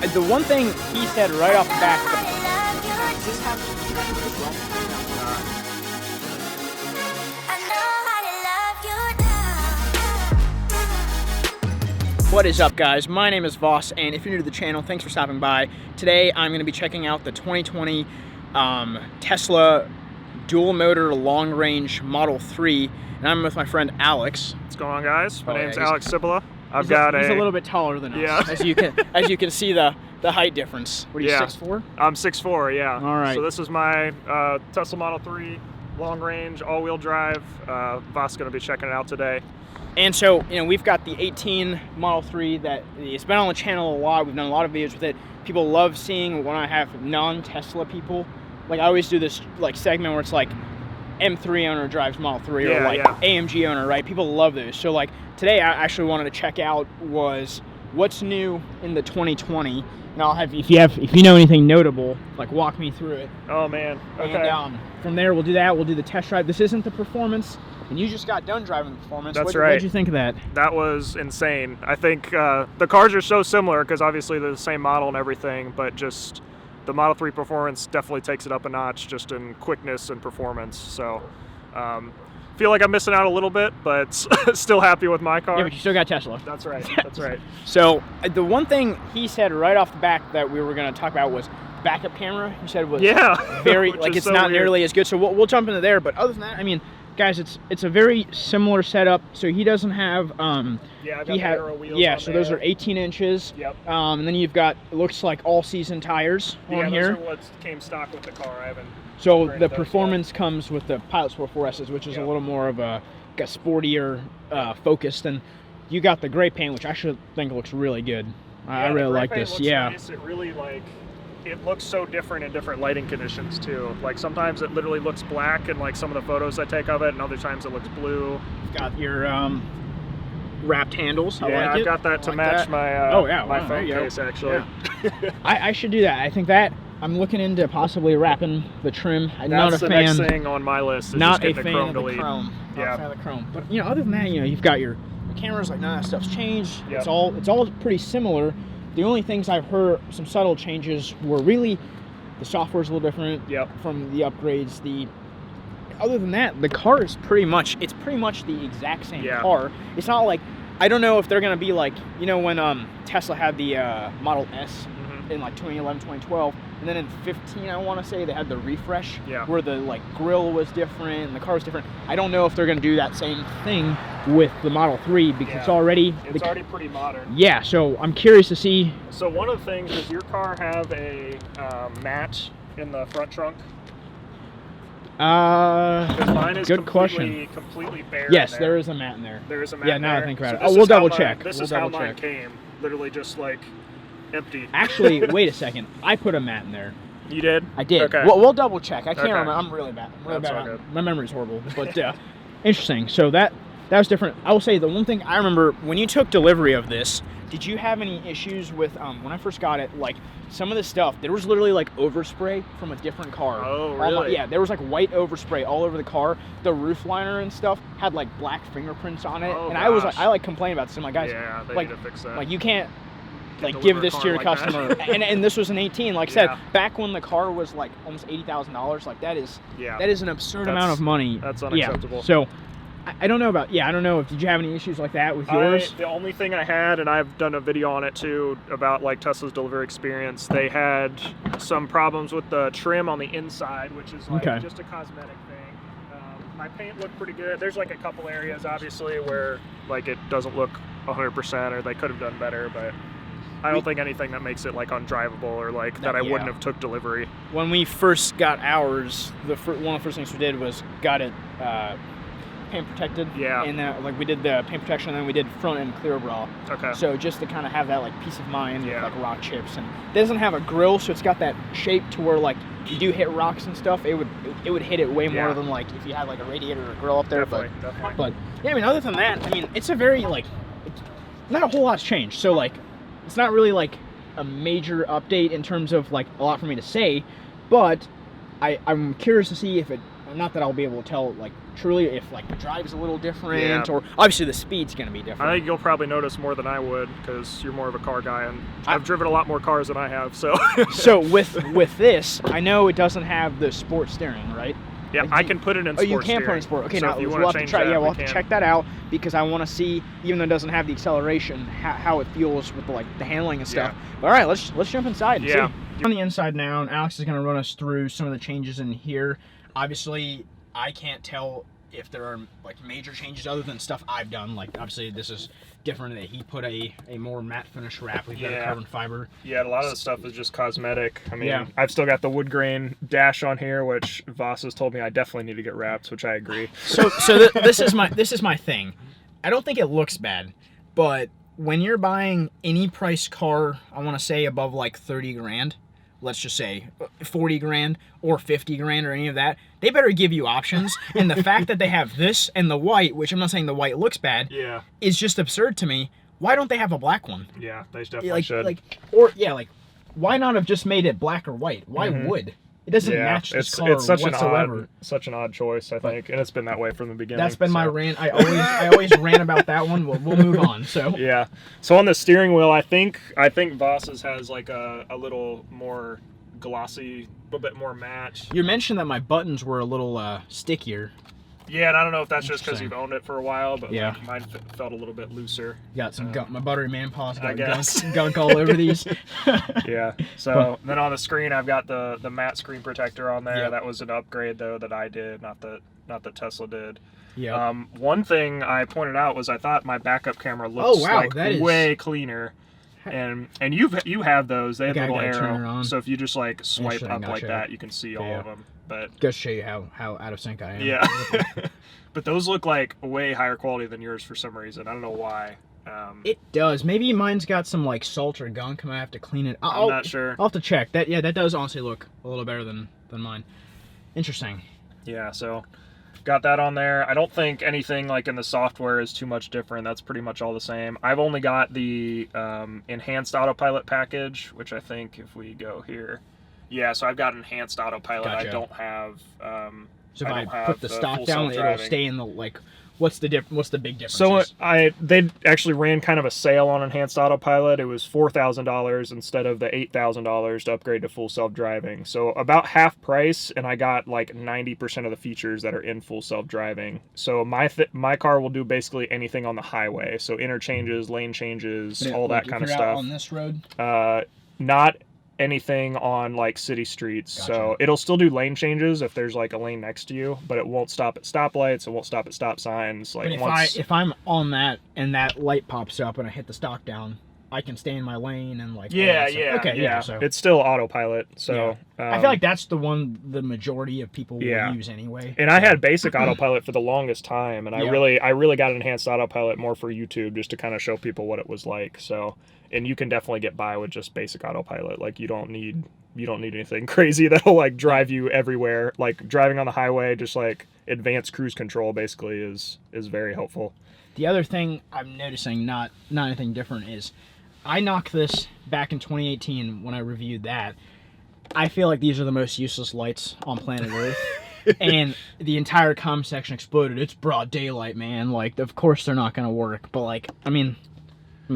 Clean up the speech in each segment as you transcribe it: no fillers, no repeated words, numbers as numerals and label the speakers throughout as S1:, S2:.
S1: the one thing he said right off the bat.
S2: Does this have as well?
S1: What is up, guys? My name is Voss, and if you're new to the channel, thanks for stopping by. Today I'm going to be checking out the 2020 Tesla dual motor long range Model 3, and I'm with my friend Alex.
S3: What's going on, guys? My name's
S1: he's-
S3: Alex Cibola.
S1: He's a little bit taller than us.
S3: Yeah.
S1: as you can see the height difference. What are you,
S3: Yeah.
S1: 6'4"?
S3: I'm 6'4", yeah.
S1: All right.
S3: So this is my Tesla Model 3 long range all-wheel drive. Voss going to be checking it out today.
S1: And so, we've got the 18 Model 3 that it's been on the channel a lot. We've done a lot of videos with it. People love seeing when I have non-Tesla people. Like, I always do this like segment where it's like M3 owner drives Model 3 or like AMG owner, right? People love those. So like today I actually wanted to check out was what's new in the 2020. And I'll have, if you know anything notable, like walk me through it.
S3: Oh, man. Okay.
S1: And from there we'll do that. We'll do the test drive. This isn't the performance. And you just got done driving the performance.
S3: That's
S1: right.
S3: right.
S1: What'd you think of that?
S3: That was insane. I think the cars are so similar because obviously they're the same model and everything, but just the Model 3 performance definitely takes it up a notch just in quickness and performance. So feel like I'm missing out a little bit, but still happy with my car.
S1: Yeah, but you still got Tesla.
S3: That's right. That's right.
S1: So the one thing he said right off the back that we were going to talk about was backup camera. He said was very like it's
S3: so
S1: not
S3: weird.
S1: nearly as good. So we'll jump into there. But other than that, I mean, guys, it's a very similar setup. So he doesn't have
S3: Yeah, I've got the Aero wheels
S1: yeah.
S3: on
S1: So those
S3: there.
S1: are 18 inches.
S3: Yep.
S1: And then you've got it looks like all season tires
S3: Yeah,
S1: on here.
S3: those are what came stock with the car. I haven't.
S1: So
S3: upgraded
S1: the
S3: those
S1: performance comes with the Pilot Sport 4S's, which is a
S3: Yep.
S1: little more of a sportier focused. And you got the gray paint, which I should think looks really good. I
S3: the
S1: really
S3: gray
S1: like
S3: paint
S1: this.
S3: looks
S1: Yeah.
S3: nice. It really it looks so different in different lighting conditions too. Like sometimes it literally looks black in like some of the photos I take of it, and other times it looks blue.
S1: Got your wrapped handles. I
S3: Yeah,
S1: like
S3: I've
S1: it.
S3: got that
S1: I
S3: to
S1: like
S3: match
S1: that.
S3: my
S1: Oh, yeah,
S3: my
S1: wow,
S3: phone
S1: there you go.
S3: case actually.
S1: I should do that. I think that I'm looking into possibly wrapping the trim. I'm not a
S3: That's the
S1: fan.
S3: next thing on my list. Is
S1: Not
S3: just
S1: a
S3: getting
S1: fan
S3: the
S1: of
S3: chrome
S1: the
S3: delete.
S1: chrome. Not
S3: Yeah.
S1: a fan of the chrome. But other than that, you've got your cameras. Like none of that stuff's changed.
S3: Yep.
S1: It's all pretty similar. The only things I've heard some subtle changes were really the software's a little different
S3: Yep.
S1: from the upgrades. Other than that, the car is pretty much the exact same
S3: Yeah.
S1: car. It's not like I don't know if they're gonna be like when Tesla had the Model S in like 2011, 2012, and then in 15 I want to say they had the refresh where the grille was different and the car was different. I don't know if they're gonna do that same thing with the Model 3 because it's already
S3: pretty modern.
S1: Yeah, so I'm curious to see.
S3: So one of the things, does your car have a mat in the front trunk? Because mine is
S1: good question.
S3: completely bare.
S1: Yes,
S3: in
S1: there is a mat in there.
S3: There is a mat.
S1: Yeah, now I
S3: there.
S1: think about it.
S3: So
S1: Oh,
S3: this
S1: we'll
S3: is how
S1: double
S3: mine-
S1: check.
S3: This
S1: We'll
S3: is how
S1: double
S3: mine
S1: check.
S3: came. Literally just empty.
S1: Actually, wait a second. I put a mat in there.
S3: You did?
S1: I did.
S3: Okay.
S1: We'll double check. I can't
S3: Okay.
S1: remember. I'm really bad.
S3: That's all good.
S1: My memory's horrible. But interesting. So that was different. I will say the one thing I remember when you took delivery of this, did you have any issues with when I first got it? Like some of the stuff, there was literally like overspray from a different car.
S3: Oh, really?
S1: Yeah, there was like white overspray all over the car. The roof liner and stuff had like black fingerprints on it,
S3: Oh,
S1: and I was
S3: gosh.
S1: I complaining about this. I'm like, guys,
S3: Yeah, they
S1: like,
S3: need to fix that.
S1: like you can't like
S3: deliver
S1: give
S3: a
S1: this
S3: car
S1: to your
S3: like that.
S1: customer. and this was an 18. Like I said,
S3: Yeah.
S1: back when the car was like almost $80,000. Like that is an absurd
S3: That's-
S1: amount of money.
S3: that's unacceptable.
S1: Yeah. So I don't know about. Yeah, I don't know if did you have any issues like that with yours?
S3: The only thing I had, and I've done a video on it too, about like Tesla's delivery experience, they had some problems with the trim on the inside, which is like just a cosmetic thing. My paint looked pretty good. There's like a couple areas, obviously, where like it doesn't look 100%, or they could have done better, but I don't think anything that makes it like undrivable or like that I wouldn't have took delivery.
S1: When we first got ours, one of the first things we did was got it paint protected.
S3: Yeah.
S1: And like we did the paint protection, and then we did front end clear bra.
S3: Okay.
S1: So just to kind of have that like peace of mind with
S3: Yeah.
S1: like rock chips, and it doesn't have a grill, so it's got that shape to where like if you do hit rocks and stuff, it would hit it way more than like if you had like a radiator or a grill up there.
S3: Definitely.
S1: But yeah, I mean, other than that, I mean, it's a very not a whole lot's changed. So like, it's not really like a major update in terms of like a lot for me to say, but I'm curious to see if it. Not that I'll be able to tell like truly if like the drive's a little different,
S3: Yeah.
S1: or obviously the speed's going to be different.
S3: I think you'll probably notice more than I would because you're more of a car guy, and I've driven a lot more cars than I have. So.
S1: So with this, I know it doesn't have the sport steering, right?
S3: Yeah,
S1: Like,
S3: I can put it in
S1: Oh,
S3: sport
S1: you can
S3: steering.
S1: put it in sport. Okay,
S3: so
S1: now
S3: if you
S1: we'll
S3: want
S1: have
S3: to
S1: to
S3: change
S1: try.
S3: that,
S1: Yeah, we'll
S3: we
S1: have to
S3: can.
S1: check that out because I want to see, even though it doesn't have the acceleration, how it feels with the handling and stuff.
S3: Yeah.
S1: But all right, let's jump inside and
S3: Yeah.
S1: see. On the inside now, and Alex is going to run us through some of the changes in here. Obviously, I can't tell if there are like major changes other than stuff I've done. Like obviously this is different that he put a more matte finish wrap. We've got a
S3: Yeah.
S1: carbon fiber.
S3: Yeah, a lot of the stuff is just cosmetic. I mean,
S1: Yeah.
S3: I've still got the wood grain dash on here, which Voss has told me I definitely need to get wrapped, which I agree.
S1: So this is my thing. I don't think it looks bad, but when you're buying any price car, I want to say above like 30 grand, let's just say 40 grand or 50 grand or any of that, they better give you options. And the fact that they have this and the white, which I'm not saying the white looks bad,
S3: Yeah,
S1: is just absurd to me. Why don't they have a black one?
S3: yeah, they definitely should.
S1: Why not have just made it black or white? Why would? It doesn't
S3: yeah,
S1: match this
S3: it's
S1: color
S3: such
S1: whatsoever.
S3: such an odd choice, I think, and it's been that way from the beginning.
S1: That's been my
S3: so.
S1: rant. I always rant about that one. We'll move on. So
S3: Yeah. So on the steering wheel, I think Voss's has like a little more glossy, a little bit more matte.
S1: you mentioned that my buttons were a little stickier.
S3: Yeah, and I don't know if that's just because
S1: Interesting.
S3: you've owned it for a while, but
S1: Yeah.
S3: like, mine felt a little bit looser.
S1: Got some gunk. My buttery man paws
S3: I
S1: got
S3: guess.
S1: gunk all over these.
S3: Yeah. So then on the screen, I've got the matte screen protector on there.
S1: Yep.
S3: That was an upgrade though that I did, not that Tesla did.
S1: Yeah.
S3: One thing I pointed out was I thought my backup camera looks
S1: Oh, wow,
S3: like
S1: that is-
S3: way cleaner. And you have those. They have
S1: Okay,
S3: a
S1: I
S3: little
S1: gotta turn her
S3: arrow.
S1: on.
S3: So if you just like swipe
S1: Interesting,
S3: up like
S1: gotcha.
S3: that, you can see all
S1: Yeah.
S3: of them. But
S1: Goes to show you how out of sync I am.
S3: yeah. But those look like way higher quality than yours for some reason. I don't know why.
S1: It does. Maybe mine's got some like salt or gunk. I might have to clean it.
S3: I'm not sure.
S1: I'll have to check. That does honestly look a little better than mine. Interesting.
S3: Yeah, so got that on there. I don't think anything like in the software is too much different. That's pretty much all the same. I've only got the enhanced autopilot package, which I think if we go here, yeah. So I've got enhanced autopilot.
S1: Gotcha.
S3: I don't have.
S1: So if
S3: I don't
S1: I
S3: have
S1: put the
S3: the
S1: stock
S3: full
S1: down, it'll
S3: self-driving.
S1: stay in the like. What's the big difference?
S3: So they actually ran kind of a sale on enhanced autopilot. It was $4,000 instead of the $8,000 to upgrade to full self-driving. So about half price, and I got like 90% of the features that are in full self-driving. So my car will do basically anything on the highway. So interchanges, lane changes, all that kind of stuff.
S1: On this road.
S3: Not anything on like city streets.
S1: Gotcha.
S3: So it'll still do lane changes if there's like a lane next to you, but it won't stop at stoplights. It won't stop at stop signs. Like
S1: But if I'm on that and that light pops up and I hit the stock down, I can stay in my lane and like. all
S3: yeah,
S1: that stuff.
S3: yeah,
S1: Okay,
S3: yeah.
S1: So
S3: It's still autopilot. So
S1: I feel like that's the one the majority of people
S3: Yeah.
S1: will use anyway.
S3: and I had basic autopilot for the longest time, and
S1: Yeah.
S3: I really got enhanced autopilot more for YouTube just to kind of show people what it was like. So, and you can definitely get by with just basic autopilot. Like you don't need anything crazy that'll like drive you everywhere. Like driving on the highway, just like advanced cruise control basically is very helpful.
S1: The other thing I'm noticing, not anything different, is I knocked this back in 2018 when I reviewed that. I feel like these are the most useless lights on planet Earth. And the entire comment section exploded. It's broad daylight, man. Like, of course they're not going to work. But, like, I mean,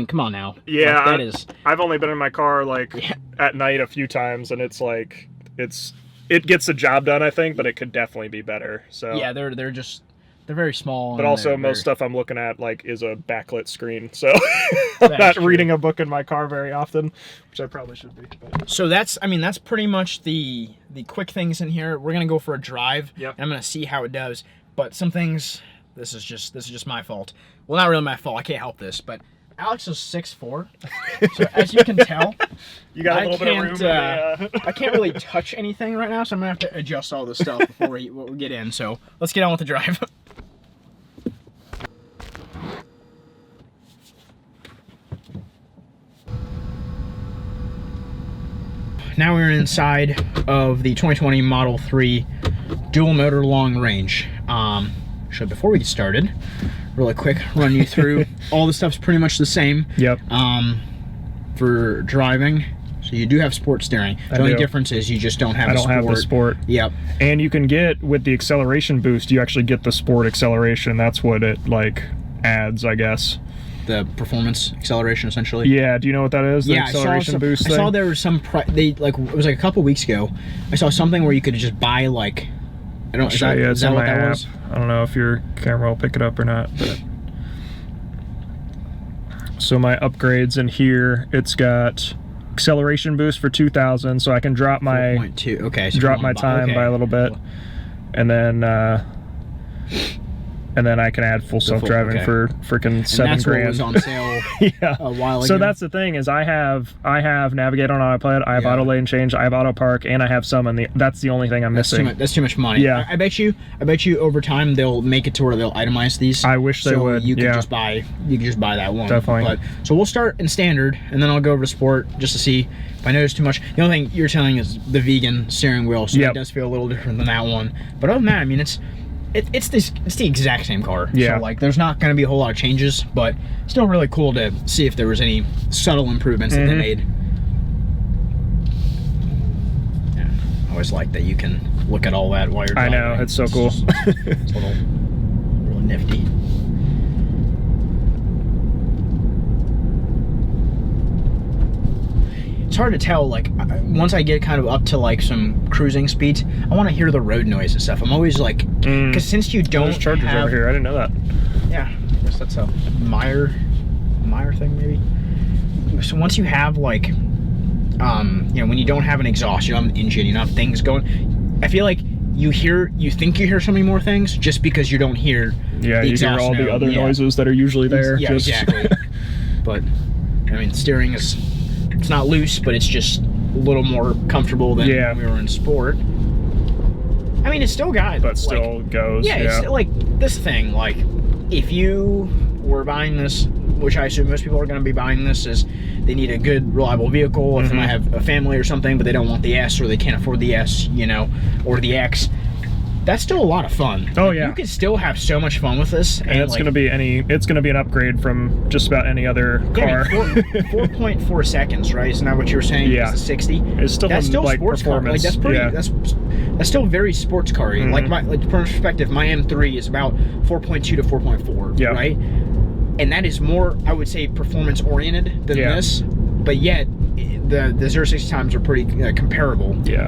S1: come on now.
S3: Yeah,
S1: Like, that is...
S3: I've only been in my car like at night a few times, and it's like it gets the job done, I think, but it could definitely be better. So
S1: Yeah, they're very small.
S3: But
S1: and
S3: also,
S1: they're
S3: most
S1: very-
S3: stuff I'm looking at like is a backlit screen, so I'm
S1: That's
S3: not
S1: true.
S3: reading a book in my car very often, which I probably should be. But.
S1: So that's pretty much the quick things in here. We're gonna go for a drive.
S3: Yep.
S1: And I'm gonna see how it does. But some things, this is just my fault. Well, not really my fault. I can't help this. But Alex is 6'4", so as you can tell,
S3: You got a
S1: I
S3: little bit of room.
S1: can't, I can't really touch anything right now. So I'm gonna have to adjust all this stuff before we get in. So let's get on with the drive. Now we're inside of the 2020 Model 3 dual motor long range. So before we get started, really quick, run you through all the stuff's pretty much the same.
S3: Yep.
S1: For driving. So you do have sport steering. The only difference is you just don't have
S3: I don't have the sport.
S1: Yep.
S3: And you can get, with the acceleration boost, you actually get the sport acceleration. That's what it, like, adds, I guess.
S1: The performance acceleration, essentially.
S3: Yeah, do you know what that is? The acceleration boost thing?
S1: I saw there was some, it was like a couple weeks ago, I saw something where you could just buy, like, I don't know, is that what that was?
S3: I don't know if your camera will pick it up or not, but... So my upgrades in here, it's got acceleration boost for 2,000, so I can drop my
S1: 4.2. Okay, so
S3: drop my time by a little bit, and then I can add full self-driving for freaking $7 grand.
S1: What was on sale
S3: yeah.
S1: a while ago.
S3: So that's the thing is I have Navigate on autopilot, I have auto lane change, I have auto park, and I have Summon. That's the only thing I'm missing.
S1: That's too much money.
S3: Yeah.
S1: I bet you over time they'll make it to where they'll itemize these.
S3: I wish they would.
S1: You could just buy that one.
S3: Definitely.
S1: But so we'll start in standard, and then I'll go over to sport just to see if I notice too much. The only thing you're telling is the vegan steering wheel, so it does feel a little different than that one. But other than that, I mean, it's the exact same car.
S3: Yeah.
S1: So like there's not going to be a whole lot of changes, but still really cool to see if there was any subtle improvements that they made. Yeah. I always like that you can look at all that while you're driving.
S3: I know, it's so cool.
S1: It's a little really nifty. It's hard to tell, like, once I get kind of up to, like, some cruising speeds, I want to hear the road noise and stuff. I'm always, like, because since you don't
S3: There's Chargers over here, I didn't know that.
S1: Yeah, I guess that's a Meyer thing, maybe. So once you have, like, you know, when you don't have an exhaust, you don't have an engine, you don't have things going, I feel like you think you hear so many more things just because you don't hear
S3: Yeah,
S1: the
S3: you hear all the other noises that are usually there.
S1: Yeah, exactly. But, I mean, steering is... It's not loose, but it's just a little more comfortable than when we were in sport. I mean, it's still got...
S3: But still goes,
S1: yeah. It's like, this thing, like, if you were buying this, which I assume most people are going to be buying this, is they need a good, reliable vehicle. If they might have a family or something, but they don't want the S, or they can't afford the S, you know, or the X. That's still a lot of fun.
S3: Oh yeah,
S1: you can still have so much fun with this,
S3: and it's gonna be an upgrade from just about any other car.
S1: 4.4 seconds, right? Isn't that what you were saying?
S3: Yeah,
S1: it's a 60.
S3: It's still
S1: that's still
S3: like
S1: sports car. Like that's pretty. That's still very sports car-y. Like for perspective, my M3 is about 4.2 to 4.4.
S3: Yeah.
S1: Right. And that is more, I would say, performance oriented than this. But yet, the 0-60 times are pretty comparable.
S3: Yeah.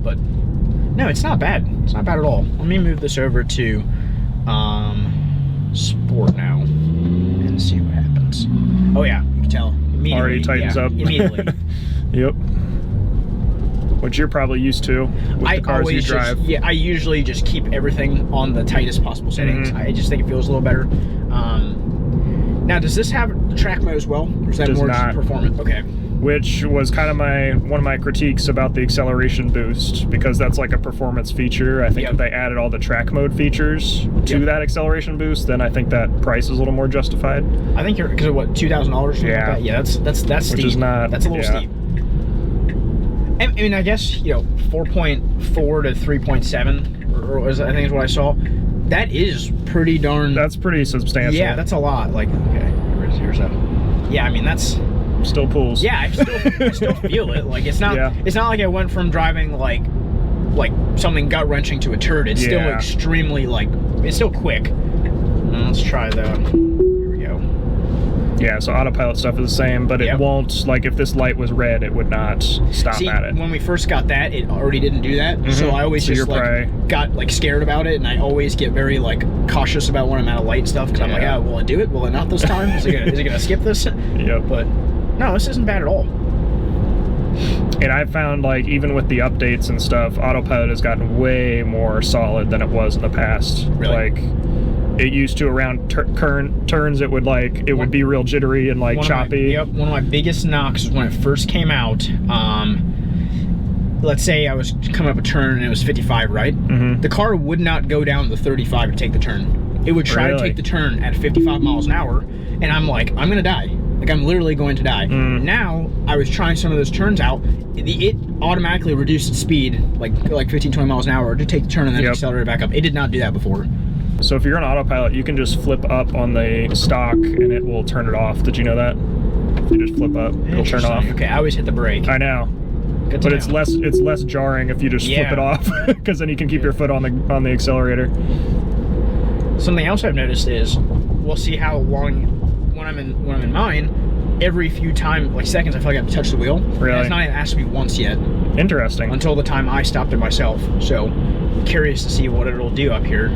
S1: But. No, it's not bad. It's not bad at all. Let me move this over to sport now and see what happens. Oh yeah, you can tell immediately.
S3: Already tightens up.
S1: Immediately.
S3: Yep. Which you're probably used to with the cars you drive.
S1: I usually just keep everything on the tightest possible settings. I just think it feels a little better. Now, does this have track mode as well, or is that more just performance? Okay.
S3: Which was kind of one of my critiques about the acceleration boost, because that's like a performance feature. I think if they added all the track mode features to that acceleration boost, then I think that price is a little more justified.
S1: I think you're, because of what, $2,000?
S3: Yeah.
S1: Like that? Yeah, that's steep.
S3: Which is not.
S1: That's a little steep. I mean, I guess, you know, 4.4 to 3.7, or I think is what I saw. That is pretty darn.
S3: That's pretty substantial.
S1: Yeah, that's a lot. Like, okay, here's that. Yeah, I mean that's.
S3: Still pulls.
S1: Yeah, I still feel it. Like it's not like I went from driving like something gut wrenching to a turd. It's still extremely it's still quick. Let's try the. Here we go.
S3: Yeah, so autopilot stuff is the same, but it won't, like if this light was red, it would not stop at it.
S1: When we first got that, it already didn't do that. So I always just got scared about it, and I always get very cautious about when I'm at a light and stuff, because I'm like, oh, will it do it? Will it not this time? Is it gonna skip this?
S3: Yep.
S1: But no, this isn't bad at all.
S3: And I've found, even with the updates and stuff, autopilot has gotten way more solid than it was in the past.
S1: Really?
S3: It used to, around turns, it would would be real jittery and choppy.
S1: One of my biggest knocks was when it first came out. Let's say I was coming up a turn and it was 55, right? The car would not go down to 35 to take the turn. It would try to take the turn at 55 miles an hour, and I'm like, I'm gonna die. I'm literally going to die. Now, I was trying some of those turns out. It automatically reduced its speed, like 15, 20 miles an hour to take the turn and then accelerate back up. It did not do that before.
S3: So if you're on autopilot, you can just flip up on the stock and it will turn it off. Did you know that? If you just flip up, it'll turn off.
S1: Okay, I always hit the brake.
S3: I know.
S1: Good to
S3: But it's less jarring if you just flip it off, because then you can keep your foot on the accelerator.
S1: Something else I've noticed is we'll see how long when I'm in mine, every few seconds I feel like I've touched the wheel.
S3: Really?
S1: It's not even asked me once yet.
S3: Interesting.
S1: Until the time I stopped it myself. So curious to see what it'll do up here.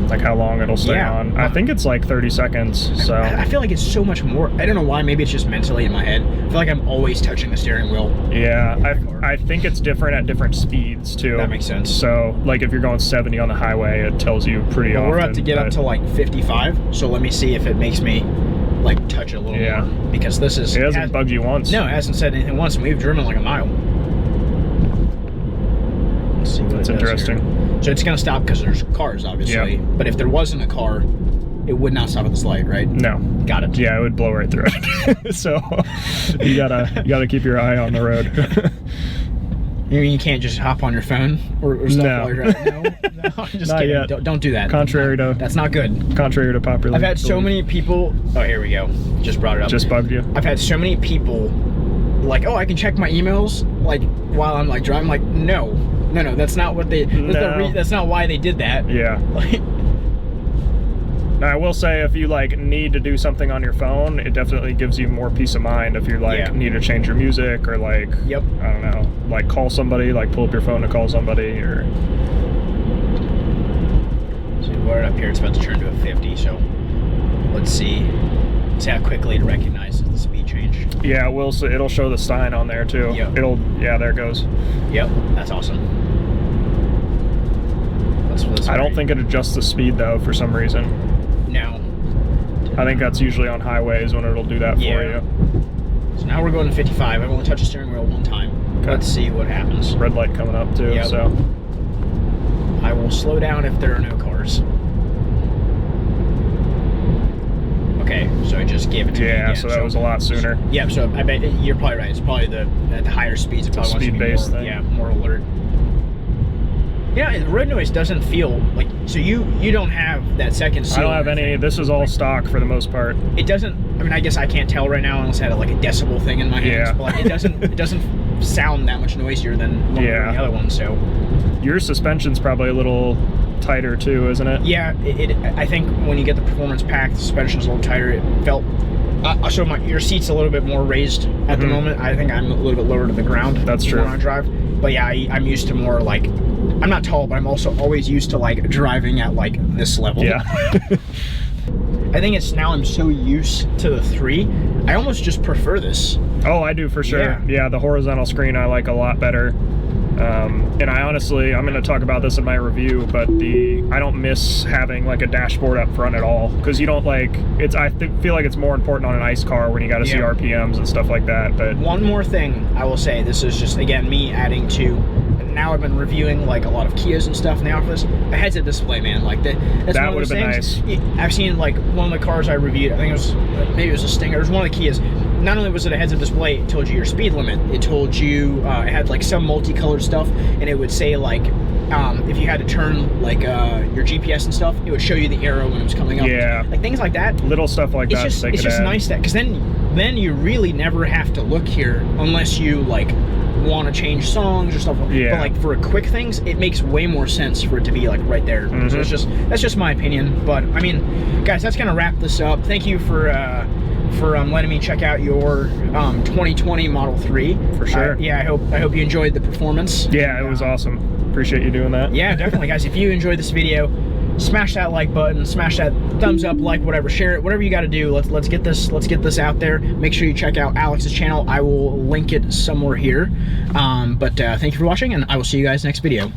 S3: Like how long it'll stay on. I think it's like 30 seconds, so.
S1: I feel like it's so much more. I don't know why, maybe it's just mentally in my head. I feel like I'm always touching the steering wheel.
S3: Yeah, I think it's different at different speeds too.
S1: That makes sense.
S3: So like if you're going 70 on the highway, it tells you pretty often.
S1: We're about to get up to like 55, so let me see if it makes me like touch it a little more. Because this is...
S3: It hasn't bugged you once.
S1: No, it hasn't said anything once, and we've driven like a mile. Let's see what
S3: That's interesting.
S1: Here. So it's going to stop because there's cars, obviously.
S3: Yep.
S1: But if there wasn't a car, it would not stop at this light, right?
S3: No.
S1: Got it.
S3: Yeah, it would blow right through it. So you gotta keep your eye on the road.
S1: You can't just hop on your phone or stuff while you're driving. No, I'm just
S3: not
S1: kidding.
S3: yet.
S1: Don't do that.
S3: Contrary to...
S1: That's not good.
S3: Contrary to popular
S1: I've had so many people... Oh, here we go. Just brought it up.
S3: Just bugged you?
S1: I've had so many people like, oh, I can check my emails like while I'm like driving. Like, no, that's not what they... That's not why they did that.
S3: Yeah. Now, I will say, if you like need to do something on your phone, it definitely gives you more peace of mind if you like need to change your music or like, I don't know, like call somebody, like pull up your phone to call somebody or...
S1: So we're up here, it's about to turn to a 50, so let's see how quickly it recognizes the speed change.
S3: Yeah, it'll show the sign on there too.
S1: Yep.
S3: Yeah, there it goes.
S1: Yep, that's awesome.
S3: I don't think it adjusts the speed though for some reason.
S1: No.
S3: I think that's usually on highways when it'll do that for you.
S1: So now we're going to 55. I've only touched the steering wheel one time. Okay. Let's see what happens.
S3: Red light coming up too, so.
S1: I will slow down if there are no cars. Okay, so I just gave it to me again.
S3: So that was a lot sooner.
S1: Yeah, so I bet you're probably right. It's probably at the higher speeds. It probably wants to be
S3: speed-based
S1: more,
S3: thing.
S1: Yeah, more alert. Yeah, the road noise doesn't feel like, so you don't have that second seal.
S3: I don't have any. This is all stock for the most part.
S1: It doesn't. I mean, I guess I can't tell right now unless I had like a decibel thing in my hands. But like, it doesn't sound that much noisier than the other one. So
S3: your suspension's probably a little tighter too, isn't it?
S1: Yeah, I think when you get the performance pack, the suspension's a little tighter. It felt. So your seat's a little bit more raised at the moment. I think I'm a little bit lower to the ground.
S3: That's true.
S1: When I drive, but yeah, I'm used to more like. I'm not tall, but I'm also always used to like driving at like this level.
S3: Yeah.
S1: I think it's now I'm so used to the 3, I almost just prefer this.
S3: Oh, I do for sure. Yeah, the horizontal screen I like a lot better. And I honestly, I'm going to talk about this in my review, but I don't miss having like a dashboard up front at all, because you don't like feel like it's more important on an ICE car when you got to see RPMs and stuff like that. But
S1: one more thing I will say, this is just again me adding to. Now I've been reviewing like a lot of Kias and stuff in the office. A heads-up display, man, like that
S3: would have been nice.
S1: I've seen like one of the cars I reviewed. I think maybe it was a Stinger. It was one of the Kias. Not only was it a heads-up display, it told you your speed limit. It told you it had like some multicolored stuff, and it would say like if you had to turn like your GPS and stuff, it would show you the arrow when it was coming up.
S3: Yeah,
S1: like things like that.
S3: Little stuff like that.
S1: It's just nice that because then you really never have to look here unless you like want to change songs or stuff.
S3: Yeah.
S1: But like for quick things, it makes way more sense for it to be like right there. So that's just my opinion. But I mean, guys, that's gonna wrap this up. Thank you for letting me check out your 2020 Model 3.
S3: For sure.
S1: Yeah, I hope you enjoyed the performance.
S3: Yeah, it was awesome. Appreciate you doing that.
S1: Yeah, definitely, guys. If you enjoyed this video, smash that like button, smash that thumbs up, like whatever, share it, whatever you got to do. Let's get this out there. Make sure you check out Alex's channel. I will link it somewhere here. But thank you for watching, and I will see you guys next video.